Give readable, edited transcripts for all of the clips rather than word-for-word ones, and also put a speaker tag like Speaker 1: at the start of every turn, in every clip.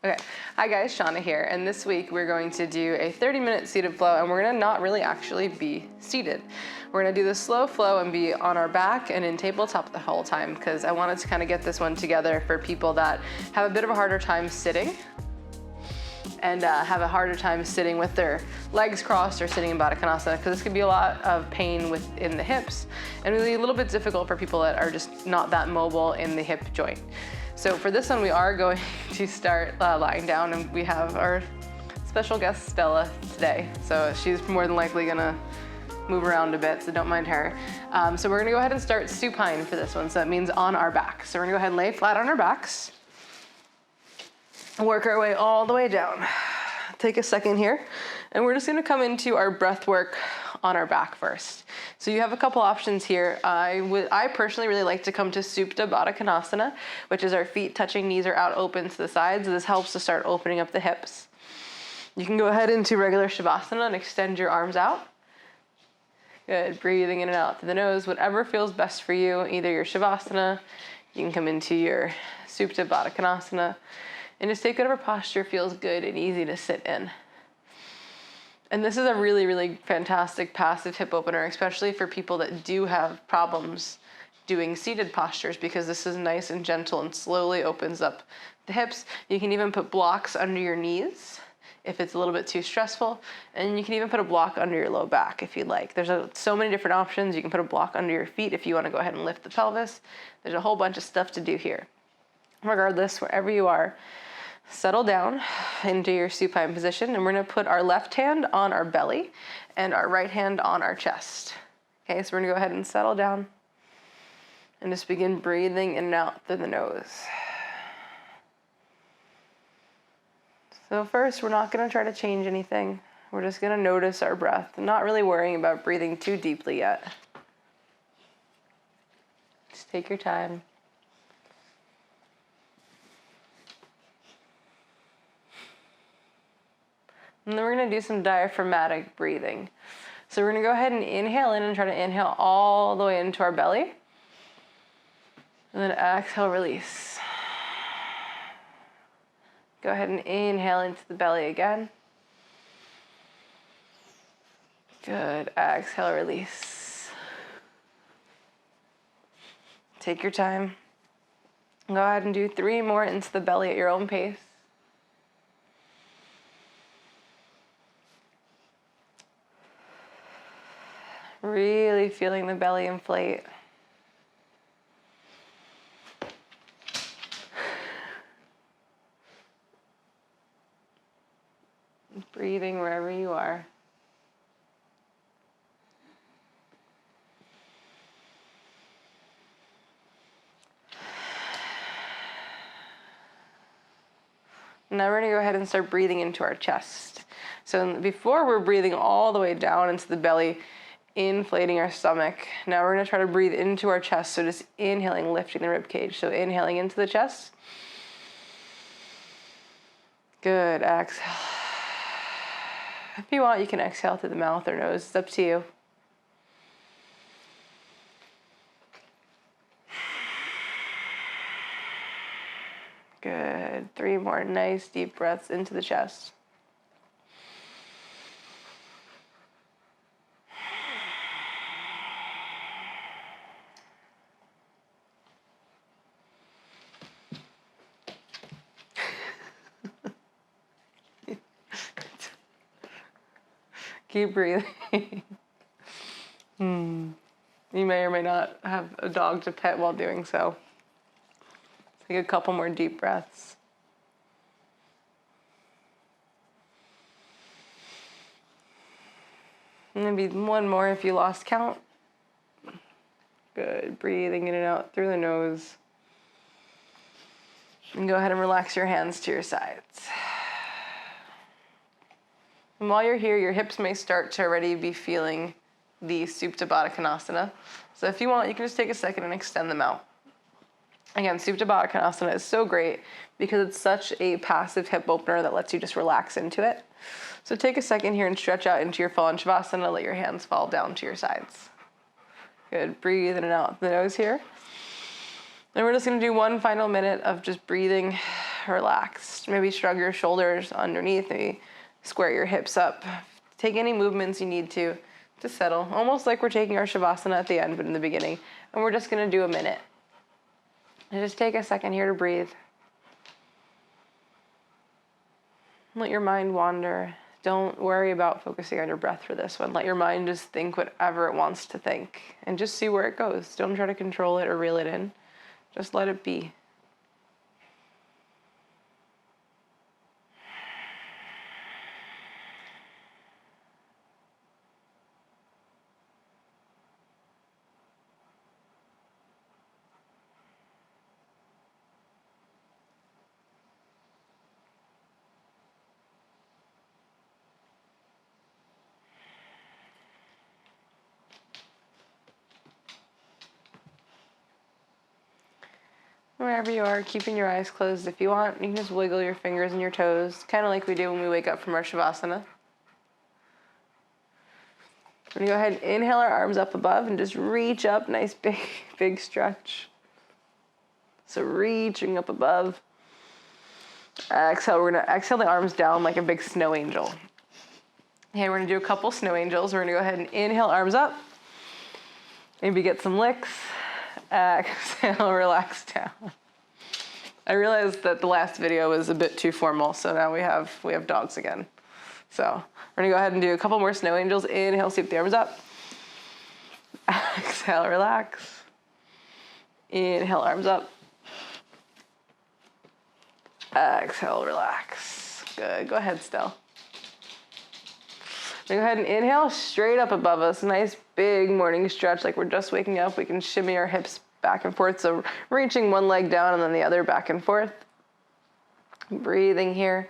Speaker 1: Okay, hi guys, Shauna here, and this week we're going to do a 30-minute seated flow, and we're gonna not really actually be seated. We're gonna do the slow flow and be on our back and in tabletop the whole time, because I wanted to kind of get this one together for people that have a bit of a harder time sitting and have a harder time sitting with their legs crossed or sitting in Baddha Konasana, because this can be a lot of pain within the hips and really a little bit difficult for people that are just not that mobile in the hip joint. So for this one, we are going to start lying down, and we have our special guest Stella today. So she's more than likely gonna move around a bit, so don't mind her. So we're gonna go ahead and start supine for this one. So that means on our back. So we're gonna go ahead and lay flat on our backs and work our way all the way down. Take a second here, and we're just gonna come into our breath work on our back first. So you have a couple options here. I personally really like to come to Supta Baddha Konasana, which is our feet touching, knees are out open to the sides. This helps to start opening up the hips. You can go ahead into regular Shavasana and extend your arms out. Good, breathing in and out through the nose, whatever feels best for you, either your Shavasana, you can come into your Supta Baddha Konasana, and just take whatever posture feels good and easy to sit in. And this is a really, really fantastic passive hip opener, especially for people that do have problems doing seated postures, because this is nice and gentle and slowly opens up the hips. You can even put blocks under your knees if it's a little bit too stressful, and you can even put a block under your low back if you'd like. There's so many different options. You can put a block under your feet if you want to go ahead and lift the pelvis. There's a whole bunch of stuff to do here. Regardless, wherever you are, settle down into your supine position, and we're gonna put our left hand on our belly and our right hand on our chest. Okay, so we're gonna go ahead and settle down and just begin breathing in and out through the nose. So first, we're not gonna try to change anything. We're just gonna notice our breath, not really worrying about breathing too deeply yet. Just take your time. And then we're gonna do some diaphragmatic breathing. So we're gonna go ahead and inhale in and try to inhale all the way into our belly. And then exhale, release. Go ahead and inhale into the belly again. Good, exhale, release. Take your time. Go ahead and do 3 more into the belly at your own pace. Really feeling the belly inflate. Breathing wherever you are. Now we're going to go ahead and start breathing into our chest. So before we're breathing all the way down into the belly, inflating our stomach. Now we're gonna try to breathe into our chest, so just inhaling, lifting the rib cage. So inhaling into the chest. Good, exhale. If you want, you can exhale through the mouth or nose, it's up to you. Good, 3 more nice deep breaths into the chest. Keep breathing. You may or may not have a dog to pet while doing so. Take a couple more deep breaths. Maybe 1 more if you lost count. Good, breathing in and out through the nose. And go ahead and relax your hands to your sides. And while you're here, your hips may start to already be feeling the Supta Baddha Konasana. So if you want, you can just take a second and extend them out. Again, Supta Baddha Konasana is so great because it's such a passive hip opener that lets you just relax into it. So take a second here and stretch out into your fallen Shavasana. Let your hands fall down to your sides. Good, breathe in and out the nose here. And we're just gonna do 1 final minute of just breathing relaxed. Maybe shrug your shoulders underneath, maybe square your hips up. Take any movements you need to settle, almost like we're taking our Shavasana at the end, but in the beginning. And we're just gonna do a minute. And just take a second here to breathe. Let your mind wander. Don't worry about focusing on your breath for this one. Let your mind just think whatever it wants to think and just see where it goes. Don't try to control it or reel it in. Just let it be. Wherever you are, keeping your eyes closed. If you want, you can just wiggle your fingers and your toes, kind of like we do when we wake up from our Shavasana. We're gonna go ahead and inhale our arms up above and just reach up, nice big stretch. So reaching up above. Exhale, we're gonna exhale the arms down like a big snow angel. Okay, we're gonna do a couple snow angels. We're gonna go ahead and inhale, arms up. Maybe get some licks. Exhale, relax down. I realized that the last video was a bit too formal, so now we have dogs again. So we're gonna go ahead and do a couple more snow angels. Inhale, sweep the arms up. Exhale, relax. Inhale, arms up. Exhale, relax. Good, go ahead, Stell. Go ahead and inhale straight up above us. Nice big morning stretch like we're just waking up. We can shimmy our hips back and forth. So reaching one leg down and then the other back and forth. Breathing here.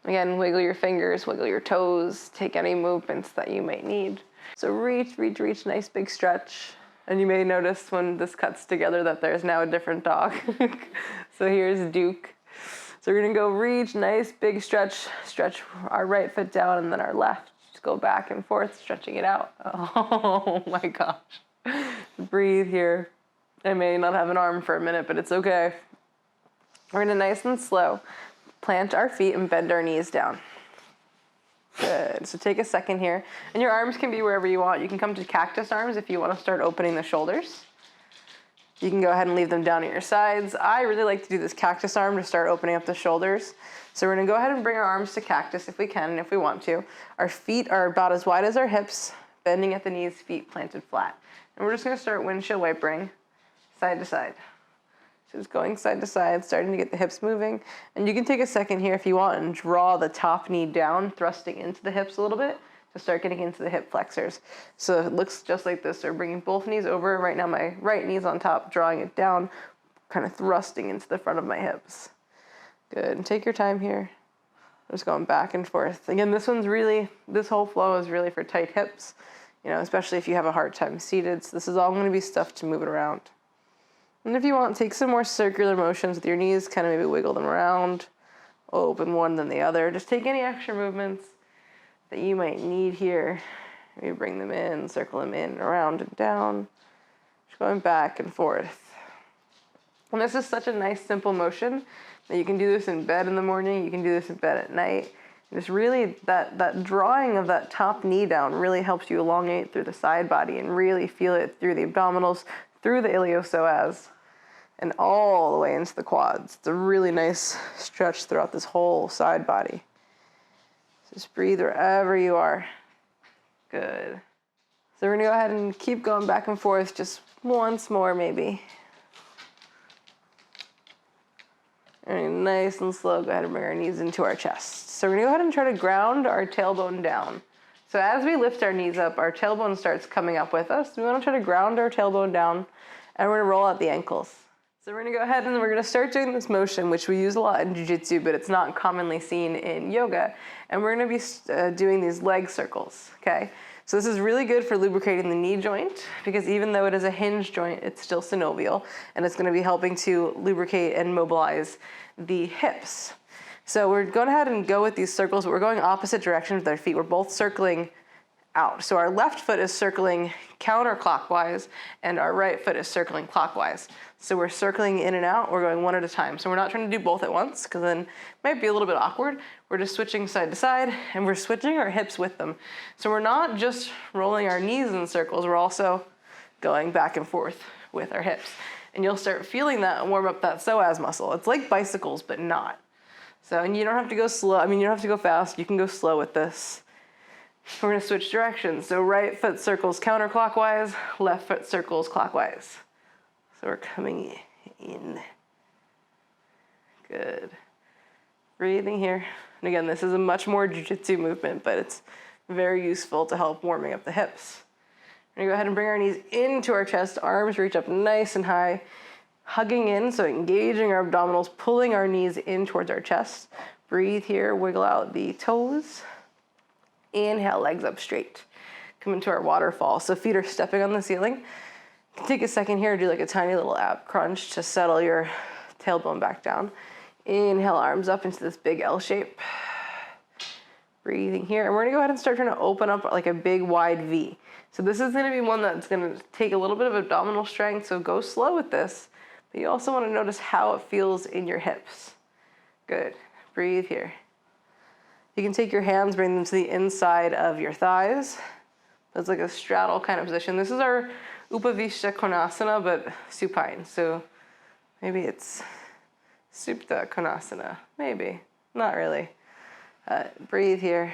Speaker 1: Again, wiggle your fingers, wiggle your toes. Take any movements that you might need. So reach, nice big stretch. And you may notice when this cuts together that there's now a different dog. So here's Duke. So we're gonna go reach, nice big stretch. Stretch our right foot down and then our left. Go back and forth, stretching it out. Oh my gosh. Breathe here. I may not have an arm for a minute, but it's okay. We're gonna nice and slow plant our feet and bend our knees down. Good, so take a second here. And your arms can be wherever you want. You can come to cactus arms if you wanna start opening the shoulders. You can go ahead and leave them down at your sides. I really like to do this cactus arm to start opening up the shoulders. So we're gonna go ahead and bring our arms to cactus if we can and if we want to. Our feet are about as wide as our hips, bending at the knees, feet planted flat. And we're just gonna start windshield wipering side to side. So just going side to side, starting to get the hips moving. And you can take a second here if you want and draw the top knee down, thrusting into the hips a little bit to start getting into the hip flexors. So it looks just like this. So we're bringing both knees over. Right now my right knee's on top, drawing it down, kind of thrusting into the front of my hips. Good, and take your time here. Just going back and forth. Again, this whole flow is really for tight hips, you know, especially if you have a hard time seated. So this is all gonna be stuff to move it around. And if you want, take some more circular motions with your knees, kind of maybe wiggle them around, open one then the other. Just take any extra movements that you might need here. Maybe bring them in, circle them in, around and down. Just going back and forth. And this is such a nice, simple motion that you can do this in bed in the morning, you can do this in bed at night. Just really, that drawing of that top knee down really helps you elongate through the side body and really feel it through the abdominals, through the iliopsoas, and all the way into the quads. It's a really nice stretch throughout this whole side body. Just breathe wherever you are. Good. So we're gonna go ahead and keep going back and forth just once more maybe. And nice and slow, go ahead and bring our knees into our chest. So we're gonna go ahead and try to ground our tailbone down. So as we lift our knees up, our tailbone starts coming up with us. We wanna try to ground our tailbone down and we're gonna roll out the ankles. So we're gonna go ahead and we're gonna start doing this motion, which we use a lot in jiu-jitsu, but it's not commonly seen in yoga. And we're gonna be doing these leg circles, okay? So this is really good for lubricating the knee joint because even though it is a hinge joint, it's still synovial and it's gonna be helping to lubricate and mobilize the hips. So we're going ahead and go with these circles, but we're going opposite directions with our feet. We're both circling out. So our left foot is circling counterclockwise and our right foot is circling clockwise. So we're circling in and out, we're going one at a time. So we're not trying to do both at once because then it might be a little bit awkward. We're just switching side to side and we're switching our hips with them. So we're not just rolling our knees in circles, we're also going back and forth with our hips. And you'll start feeling that and warm up that psoas muscle. It's like bicycles, but not. So, and you don't have to go slow, you don't have to go fast, you can go slow with this. We're gonna switch directions. So right foot circles counterclockwise, left foot circles clockwise. So we're coming in. Good. Breathing here. And again, this is a much more jiu-jitsu movement, but it's very useful to help warming up the hips. We're gonna go ahead and bring our knees into our chest, arms reach up nice and high, hugging in, so engaging our abdominals, pulling our knees in towards our chest. Breathe here, wiggle out the toes. Inhale, legs up straight. Come into our waterfall. So feet are stepping on the ceiling. Take a second here, do like a tiny little ab crunch to settle your tailbone back down. Inhale, arms up into this big L shape. Breathing here. And we're gonna go ahead and start trying to open up like a big wide V. So this is gonna be one that's gonna take a little bit of abdominal strength, so go slow with this. But you also wanna notice how it feels in your hips. Good. Breathe here. You can take your hands, bring them to the inside of your thighs. That's like a straddle kind of position. This is our Upavishta Konasana, but supine. So maybe it's Supta Konasana. Maybe, not really. Breathe here.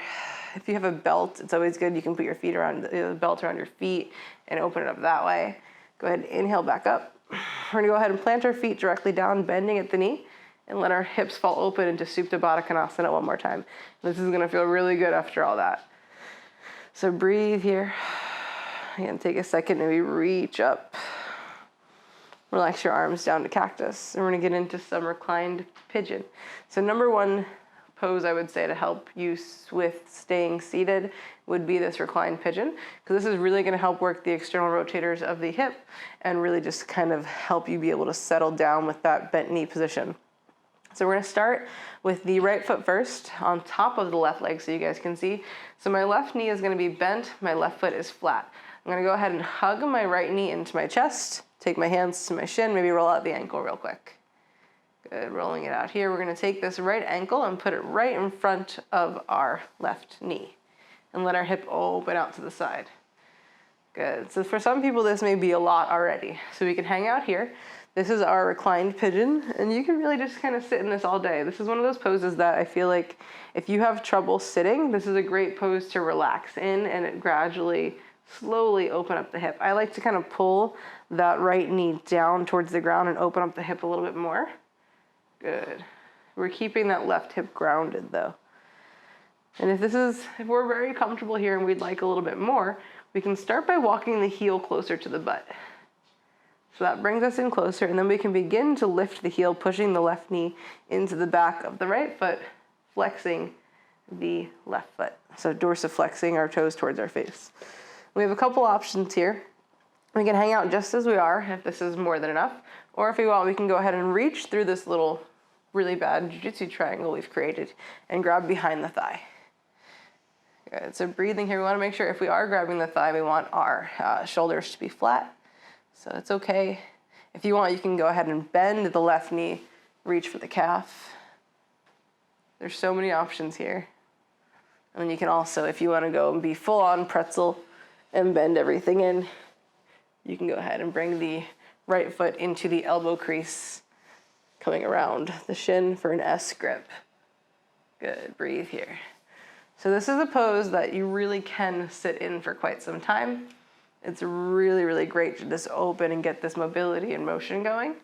Speaker 1: If you have a belt, it's always good. You can put your feet around the belt around your feet and open it up that way. Go ahead and inhale back up. We're gonna go ahead and plant our feet directly down, bending at the knee, and let our hips fall open into Supta Baddha Konasana one more time. This is gonna feel really good after all that. So breathe here. And take a second, maybe reach up. Relax your arms down to cactus. And we're gonna get into some reclined pigeon. So number one pose I would say to help you with staying seated would be this reclined pigeon, because this is really gonna help work the external rotators of the hip and really just kind of help you be able to settle down with that bent knee position. So we're gonna start with the right foot first on top of the left leg so you guys can see. So my left knee is gonna be bent, my left foot is flat. I'm gonna go ahead and hug my right knee into my chest, take my hands to my shin, maybe roll out the ankle real quick. Good, rolling it out here. We're gonna take this right ankle and put it right in front of our left knee and let our hip open out to the side. Good, so for some people this may be a lot already. So we can hang out here. This is our reclined pigeon, and you can really just kind of sit in this all day. This is one of those poses that I feel like if you have trouble sitting, this is a great pose to relax in and it gradually, slowly open up the hip. I like to kind of pull that right knee down towards the ground and open up the hip a little bit more. Good. We're keeping that left hip grounded though. And if we're very comfortable here and we'd like a little bit more, we can start by walking the heel closer to the butt. So that brings us in closer, and then we can begin to lift the heel, pushing the left knee into the back of the right foot, flexing the left foot. So dorsiflexing our toes towards our face. We have a couple options here. We can hang out just as we are, if this is more than enough, or if we want, we can go ahead and reach through this little really bad jiu-jitsu triangle we've created and grab behind the thigh. Good, so breathing here, we wanna make sure if we are grabbing the thigh, we want our shoulders to be flat. So it's okay. If you want, you can go ahead and bend the left knee, reach for the calf. There's so many options here. And you can also, if you want to go and be full on pretzel and bend everything in, you can go ahead and bring the right foot into the elbow crease, coming around the shin for an S grip. Good, breathe here. So this is a pose that you really can sit in for quite some time. It's really, really great to just open and get this mobility and motion going.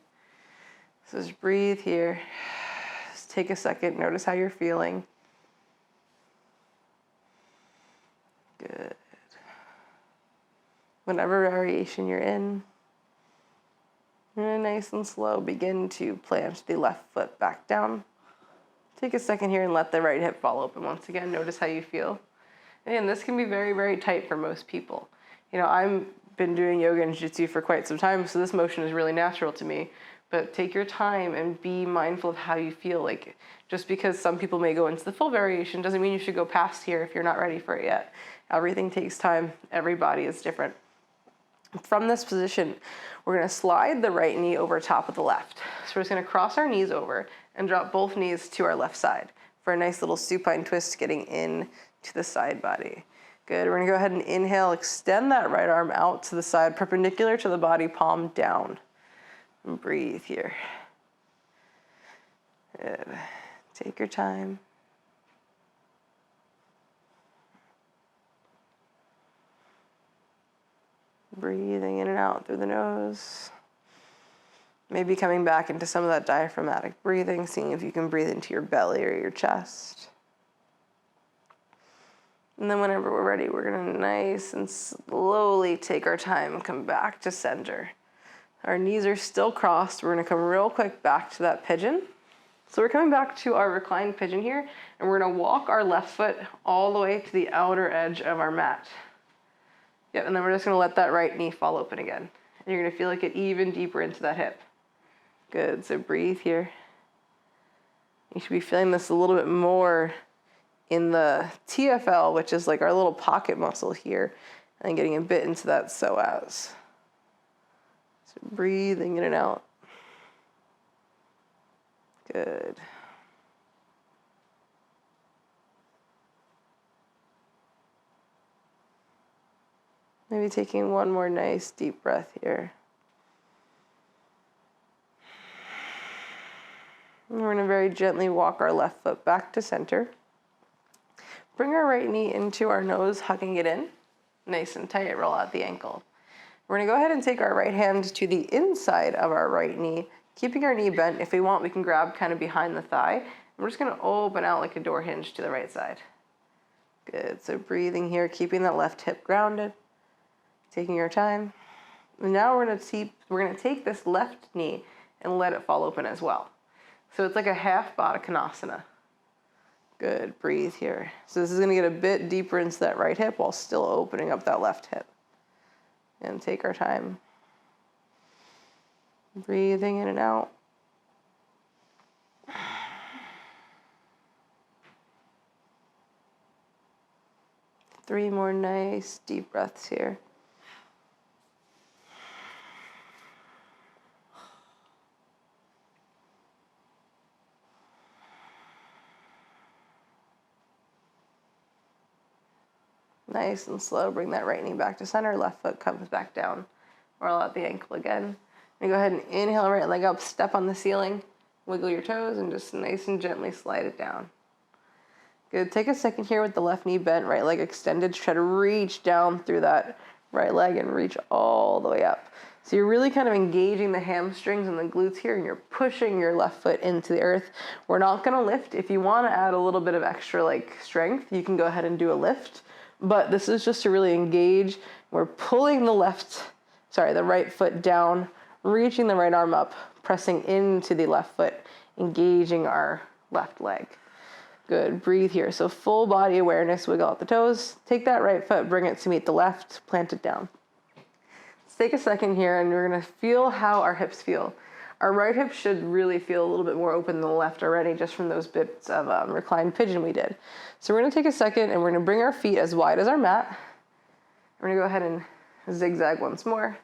Speaker 1: So just breathe here. Just take a second, notice how you're feeling. Good. Whatever variation you're in, and nice and slow, begin to plant the left foot back down. Take a second here and let the right hip fall open once again. Notice how you feel. And this can be very, very tight for most people. You know, I've been doing yoga and jiu-jitsu for quite some time, so this motion is really natural to me. but take your time and be mindful of how you feel. Like, just because some people may go into the full variation doesn't mean you should go past here if you're not ready for it yet. Everything takes time. Every body is different. From this position, we're going to slide the right knee over top of the left. So we're just going to cross our knees over and drop both knees to our left side for a nice little supine twist getting in to the side body. Good. We're going to go ahead and inhale, extend that right arm out to the side, perpendicular to the body, palm down. And breathe here. Good. Take your time. Breathing in and out through the nose. Maybe coming back into some of that diaphragmatic breathing, seeing if you can breathe into your belly or your chest. And then whenever we're ready, we're going to nice and slowly take our time and come back to center. Our knees are still crossed. We're going to come real quick back to that pigeon. So we're coming back to our reclined pigeon here, and we're going to walk our left foot all the way to the outer edge of our mat. Yep, and then we're just going to let that right knee fall open again. And you're going to feel like it even deeper into that hip. Good, so breathe here. You should be feeling this a little bit more in the TFL, which is like our little pocket muscle here, and getting a bit into that psoas. So breathing in and out. Good. Maybe taking one more nice deep breath here. And we're going to very gently walk our left foot back to center. Bring our right knee into our nose, hugging it in. Nice and tight, roll out the ankle. We're going to go ahead and take our right hand to the inside of our right knee, keeping our knee bent. If we want, we can grab kind of behind the thigh. And we're just going to open out like a door hinge to the right side. Good, so breathing here, keeping that left hip grounded. Taking your time. And now we're going to take this left knee and let it fall open as well. So it's like a half Baddha Konasana. Good, breathe here. So this is going to get a bit deeper into that right hip while still opening up that left hip. And take our time. Breathing in and out. Three more nice deep breaths here. Nice and slow, bring that right knee back to center, left foot comes back down. Roll out the ankle again. And go ahead and inhale, right leg up, step on the ceiling, wiggle your toes, and just nice and gently slide it down. Good, take a second here with the left knee bent, right leg extended, try to reach down through that right leg and reach all the way up. So you're really kind of engaging the hamstrings and the glutes here, and you're pushing your left foot into the earth. We're not gonna lift. If you wanna add a little bit of extra strength, you can go ahead and do a lift. But this is just to really engage. We're pulling the right foot down, reaching the right arm up, pressing into the left foot, engaging our left leg. Good, breathe here. So full body awareness, wiggle out the toes. Take that right foot, bring it to meet the left, plant it down. Let's take a second here and we're gonna feel how our hips feel. Our right hip should really feel a little bit more open than the left already, just from those bits of reclined pigeon we did. So we're gonna take a second and we're gonna bring our feet as wide as our mat. We're gonna go ahead and zigzag once more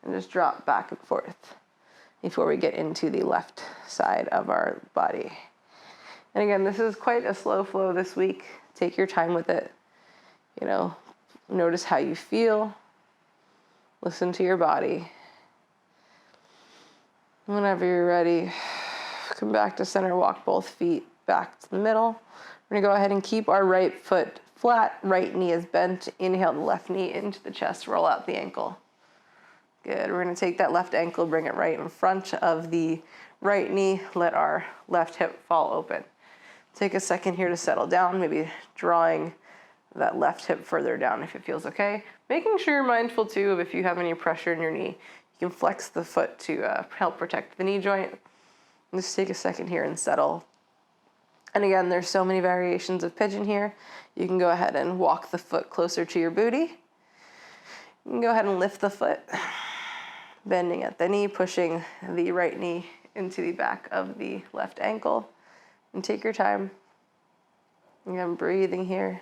Speaker 1: and just drop back and forth before we get into the left side of our body. And again, this is quite a slow flow this week. Take your time with it. Notice how you feel. Listen to your body. Whenever you're ready, come back to center, walk both feet back to the middle. We're gonna go ahead and keep our right foot flat, right knee is bent. Inhale the left knee into the chest, roll out the ankle. Good, we're gonna take that left ankle, bring it right in front of the right knee, let our left hip fall open. Take a second here to settle down, maybe drawing that left hip further down if it feels okay. Making sure you're mindful too of if you have any pressure in your knee. You can flex the foot to help protect the knee joint. And just take a second here and settle. And again, there's so many variations of pigeon here. You can go ahead and walk the foot closer to your booty. You can go ahead and lift the foot. Bending at the knee, pushing the right knee into the back of the left ankle. And take your time. Again, breathing here.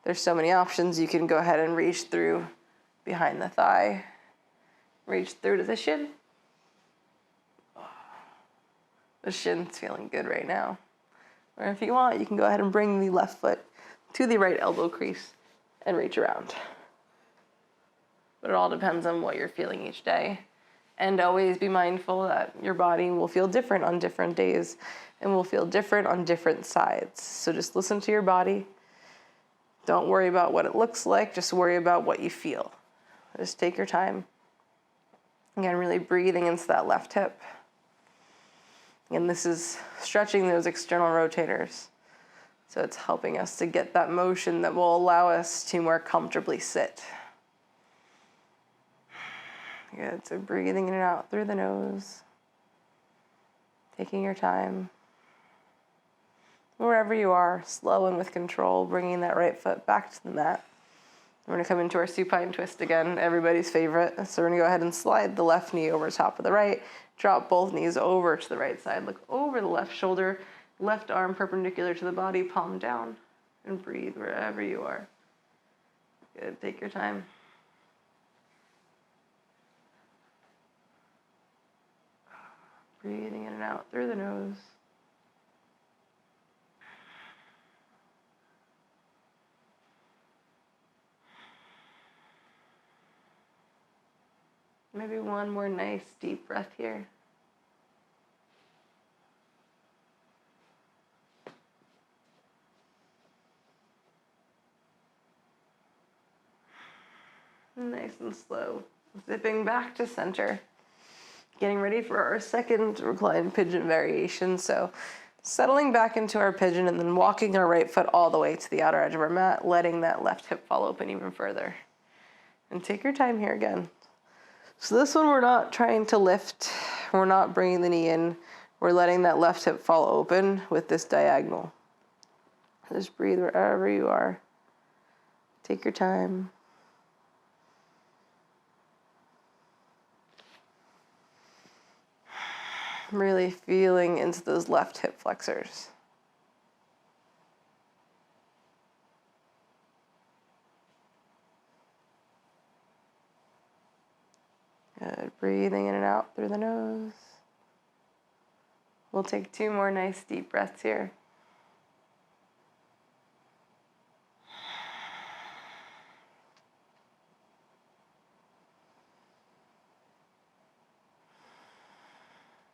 Speaker 1: There's so many options. You can go ahead and reach through behind the thigh. Reach through to the shin. The shin's feeling good right now. Or if you want, you can go ahead and bring the left foot to the right elbow crease and reach around. But it all depends on what you're feeling each day. And always be mindful that your body will feel different on different days and will feel different on different sides. So just listen to your body. Don't worry about what it looks like, just worry about what you feel. Just take your time. Again, really breathing into that left hip. And this is stretching those external rotators. So it's helping us to get that motion that will allow us to more comfortably sit. Good, so breathing in and out through the nose. Taking your time. Wherever you are, slow and with control, bringing that right foot back to the mat. We're going to come into our supine twist again, everybody's favorite. So we're going to go ahead and slide the left knee over top of the right, drop both knees over to the right side, look over the left shoulder, left arm perpendicular to the body, palm down, and breathe wherever you are. Good, take your time. Breathing in and out through the nose. Maybe one more nice deep breath here. Nice and slow. Zipping back to center. Getting ready for our second reclined pigeon variation. So settling back into our pigeon and then walking our right foot all the way to the outer edge of our mat, letting that left hip fall open even further. And take your time here again. So this one we're not trying to lift. We're not bringing the knee in. We're letting that left hip fall open with this diagonal. Just breathe wherever you are. Take your time. Really feeling into those left hip flexors. Good. Breathing in and out through the nose. We'll take two more nice deep breaths here.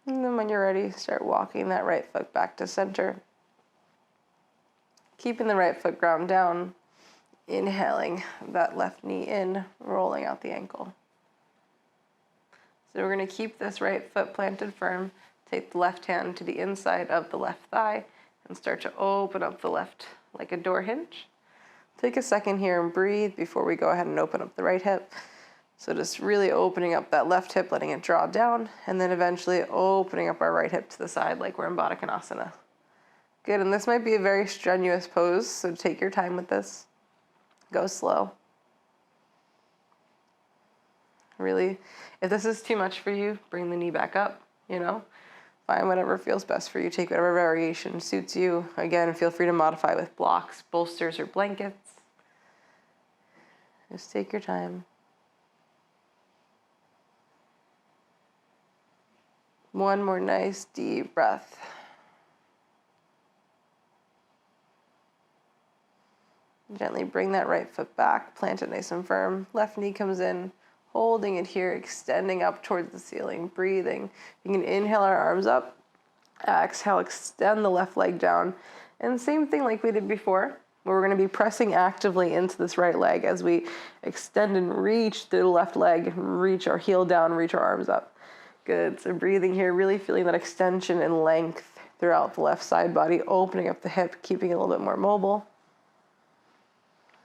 Speaker 1: And then when you're ready, start walking that right foot back to center. Keeping the right foot ground down. Inhaling that left knee in, rolling out the ankle. So we're going to keep this right foot planted firm, take the left hand to the inside of the left thigh, and start to open up the left like a door hinge. Take a second here and breathe before we go ahead and open up the right hip. So just really opening up that left hip, letting it draw down, and then eventually opening up our right hip to the side like we're in Baddha Konasana. Good, and this might be a very strenuous pose, so take your time with this. Go slow. Really, if this is too much for you, bring the knee back up, Find whatever feels best for you. Take whatever variation suits you. Again, feel free to modify with blocks, bolsters, or blankets. Just take your time. One more nice deep breath. Gently bring that right foot back, plant it nice and firm. Left knee comes in, holding it here, extending up towards the ceiling, breathing. You can inhale our arms up, exhale, extend the left leg down. And same thing like we did before, where we're going to be pressing actively into this right leg as we extend and reach through the left leg, reach our heel down, reach our arms up. Good, so breathing here, really feeling that extension and length throughout the left side body, opening up the hip, keeping it a little bit more mobile.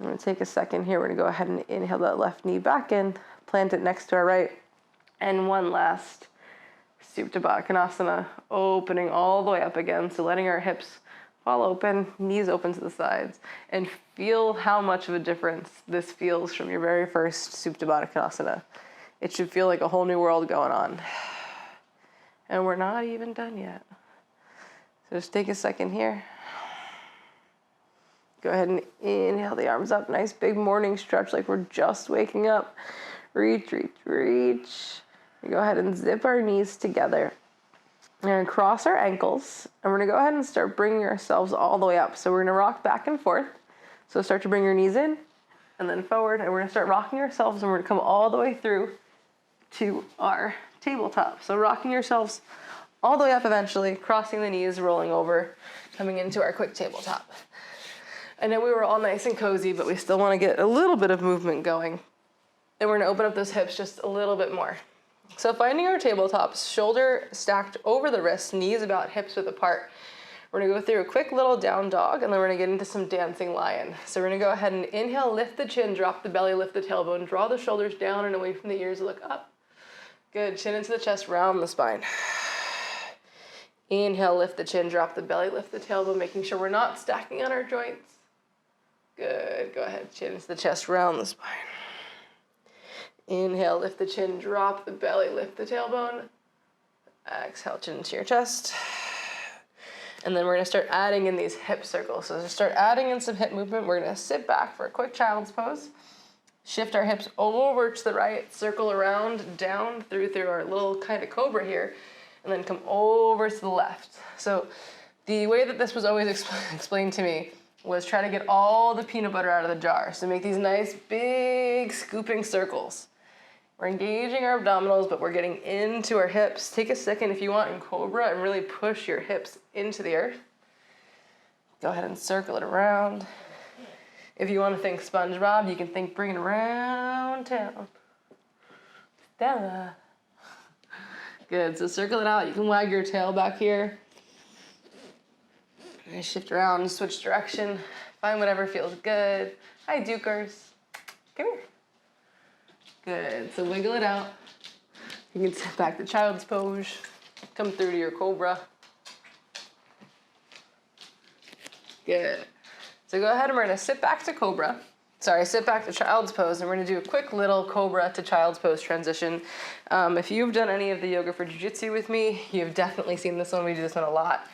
Speaker 1: I'm going to take a second here. We're going to go ahead and inhale that left knee back in, plant it next to our right, and one last Supta Baddha Konasana, opening all the way up again, so letting our hips fall open, knees open to the sides, and feel how much of a difference this feels from your very first Supta Baddha Konasana. It should feel like a whole new world going on. And we're not even done yet. So just take a second here. Go ahead and inhale the arms up. Nice big morning stretch like we're just waking up. Reach, reach, reach. We go ahead and zip our knees together. We're going to cross our ankles. And we're going to go ahead and start bringing ourselves all the way up. So we're going to rock back and forth. So start to bring your knees in and then forward. And we're going to start rocking ourselves. And we're going to come all the way through to our tabletop. So rocking yourselves all the way up eventually, crossing the knees, rolling over, coming into our quick tabletop. I know we were all nice and cozy, but we still want to get a little bit of movement going. And we're going to open up those hips just a little bit more. So finding our tabletops, shoulder stacked over the wrist, knees about hips width apart. We're going to go through a quick little down dog, and then we're going to get into some dancing lion. So we're going to go ahead and inhale, lift the chin, drop the belly, lift the tailbone, draw the shoulders down and away from the ears, look up. Good, chin into the chest, round the spine. Inhale, lift the chin, drop the belly, lift the tailbone, making sure we're not stacking on our joints. Good, go ahead, chin into the chest, round the spine. Inhale, lift the chin, drop the belly, lift the tailbone. Exhale, chin into your chest. And then we're gonna start adding in these hip circles. So to start adding in some hip movement, we're gonna sit back for a quick child's pose. Shift our hips over to the right, circle around, down through our little kind of cobra here, and then come over to the left. So the way that this was always explained to me was try to get all the peanut butter out of the jar. So make these nice big scooping circles. We're engaging our abdominals, but we're getting into our hips. Take a second if you want in cobra and really push your hips into the earth. Go ahead and circle it around. If you want to think SpongeBob, you can think bring it around town. Stella. Good, so circle it out. You can wag your tail back here. And shift around, switch direction. Find whatever feels good. Hi, Dukers. Come here. Good, so wiggle it out. You can sit back to child's pose. Come through to your cobra. Good. So go ahead and we're gonna sit back to cobra. Sit back to child's pose, and we're gonna do a quick little cobra to child's pose transition. If you've done any of the yoga for jiu-jitsu with me, you've definitely seen this one. We do this one a lot.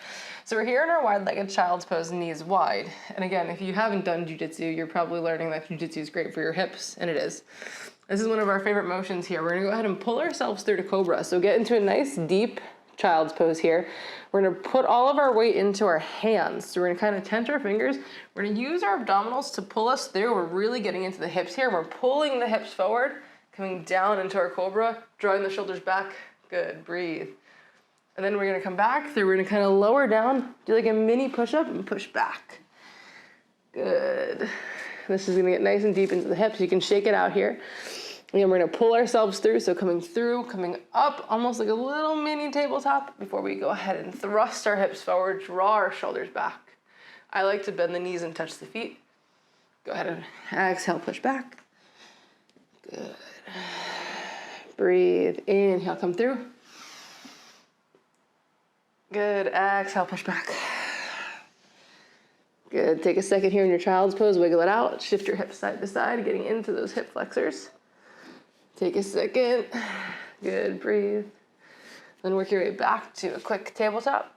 Speaker 1: So we're here in our wide-legged child's pose, knees wide. And again, if you haven't done jiu-jitsu, you're probably learning that jiu-jitsu is great for your hips, and it is. This is one of our favorite motions here. We're gonna go ahead and pull ourselves through to cobra. So get into a nice deep child's pose here. We're gonna put all of our weight into our hands. So we're gonna kind of tent our fingers. We're gonna use our abdominals to pull us through. We're really getting into the hips here. We're pulling the hips forward, coming down into our cobra, drawing the shoulders back. Good, breathe. And then we're gonna come back through. We're gonna kind of lower down, do like a mini push-up and push back. Good. This is gonna get nice and deep into the hips. You can shake it out here. Again, we're gonna pull ourselves through, so coming through, coming up, almost like a little mini tabletop before we go ahead and thrust our hips forward, draw our shoulders back. I like to bend the knees and touch the feet. Go ahead and exhale, push back. Good. Breathe, inhale, come through. Good, exhale, push back. Good, take a second here in your child's pose, wiggle it out, shift your hips side to side, getting into those hip flexors. Take a second, good, breathe. Then work your way back to a quick tabletop.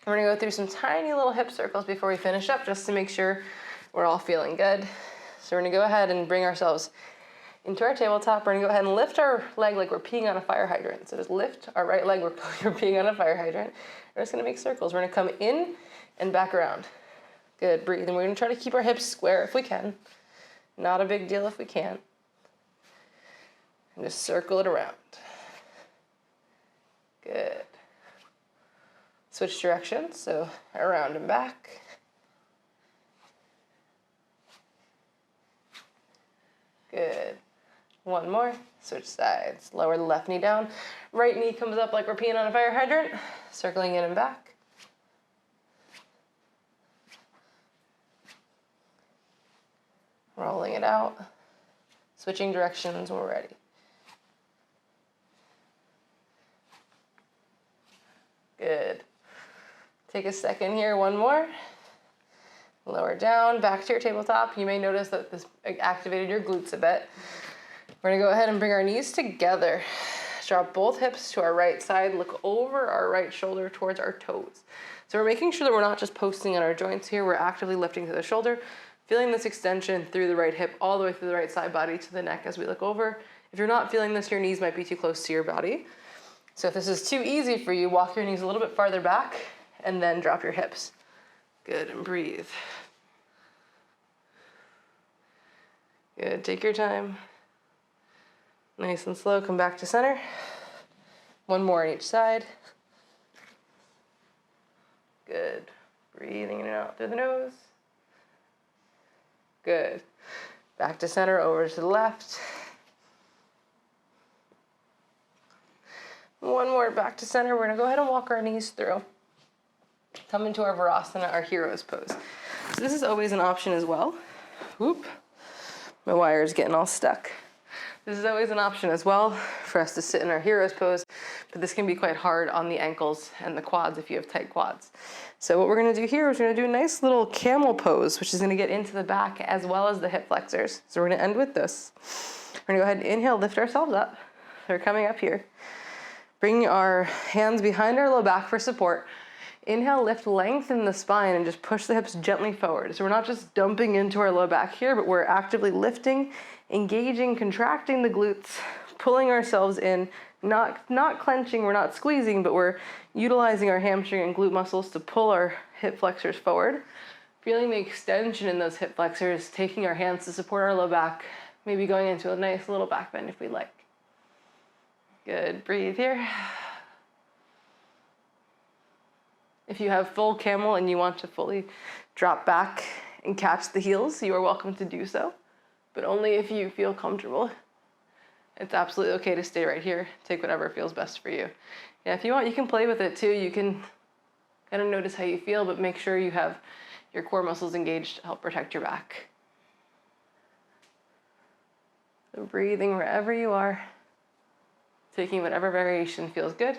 Speaker 1: We're gonna go through some tiny little hip circles before we finish up, just to make sure we're all feeling good. So we're gonna go ahead and bring ourselves into our tabletop. We're gonna go ahead and lift our leg like we're peeing on a fire hydrant. So just lift our right leg, we're peeing on a fire hydrant. We're just gonna make circles. We're gonna come in and back around. Good, breathe. And we're gonna try to keep our hips square if we can. Not a big deal if we can't. And just circle it around. Good. Switch directions, so around and back. Good. One more, switch sides. Lower the left knee down. Right knee comes up like we're peeing on a fire hydrant. Circling in and back. Rolling it out. Switching directions when we're ready. Good. Take a second here, one more. Lower down, back to your tabletop. You may notice that this activated your glutes a bit. We're gonna go ahead and bring our knees together. Drop both hips to our right side, look over our right shoulder towards our toes. So we're making sure that we're not just posting on our joints here, we're actively lifting to the shoulder, feeling this extension through the right hip, all the way through the right side body to the neck as we look over. If you're not feeling this, your knees might be too close to your body. So if this is too easy for you, walk your knees a little bit farther back and then drop your hips. Good, and breathe. Good, take your time. Nice and slow, come back to center. One more on each side. Good, breathing in and out through the nose. Good, back to center, over to the left. One more back to center. We're gonna go ahead and walk our knees through. Come into our Virasana, our hero's pose. So this is always an option as well. Whoop, my wire is getting all stuck. This is always an option as well for us to sit in our hero's pose, but this can be quite hard on the ankles and the quads if you have tight quads. So what we're gonna do here is we're gonna do a nice little camel pose, which is gonna get into the back as well as the hip flexors. So we're gonna end with this. We're gonna go ahead and inhale, lift ourselves up. We're coming up here. Bring our hands behind our low back for support. Inhale, lift, lengthen the spine, and just push the hips gently forward. So we're not just dumping into our low back here, but we're actively lifting, engaging, contracting the glutes, pulling ourselves in, not clenching, we're not squeezing, but we're utilizing our hamstring and glute muscles to pull our hip flexors forward. Feeling the extension in those hip flexors, taking our hands to support our low back, maybe going into a nice little back bend if we like. Good, breathe here. If you have full camel and you want to fully drop back and catch the heels, you are welcome to do so, but only if you feel comfortable. It's absolutely okay to stay right here. Take whatever feels best for you. Yeah, if you want, you can play with it too. You can kind of notice how you feel, but make sure you have your core muscles engaged to help protect your back. So breathing wherever you are, taking whatever variation feels good.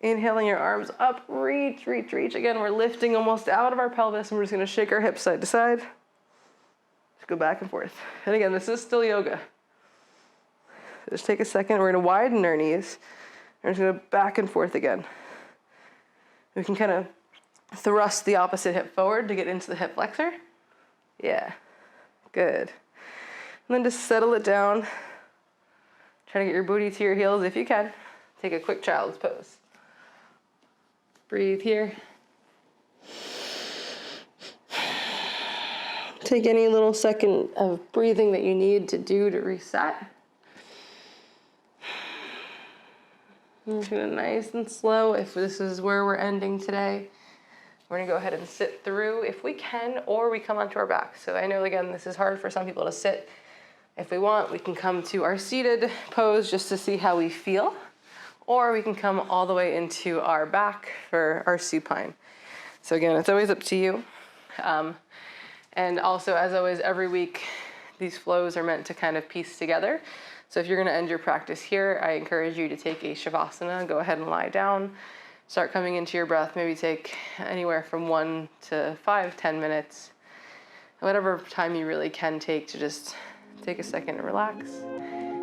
Speaker 1: Inhaling your arms up, reach, reach, reach. Again, we're lifting almost out of our pelvis, and we're just gonna shake our hips side to side. Just go back and forth. And again, this is still yoga. Just take a second, we're gonna widen our knees. We're just gonna back and forth again. We can kind of thrust the opposite hip forward to get into the hip flexor. Yeah, good. And then just settle it down. Try to get your booty to your heels if you can. Take a quick child's pose. Breathe here. Take any little second of breathing that you need to do to reset. I'm just gonna nice and slow, if this is where we're ending today, we're gonna go ahead and sit through if we can, or we come onto our back. So I know, again, this is hard for some people to sit. If we want, we can come to our seated pose just to see how we feel. Or we can come all the way into our back for our supine. So again, it's always up to you. And also, as always, every week, these flows are meant to kind of piece together. So if you're gonna end your practice here, I encourage you to take a Shavasana, go ahead and lie down, start coming into your breath, maybe take anywhere from 1 to 5, 10 minutes, whatever time you really can take to just take a second and relax.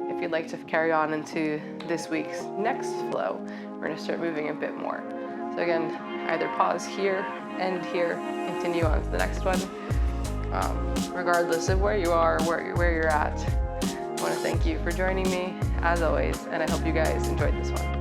Speaker 1: If you'd like to carry on into this week's next flow, we're gonna start moving a bit more. So again, either pause here, end here, continue on to the next one. Regardless of where you are, where you're at, I wanna thank you for joining me, as always, and I hope you guys enjoyed this one.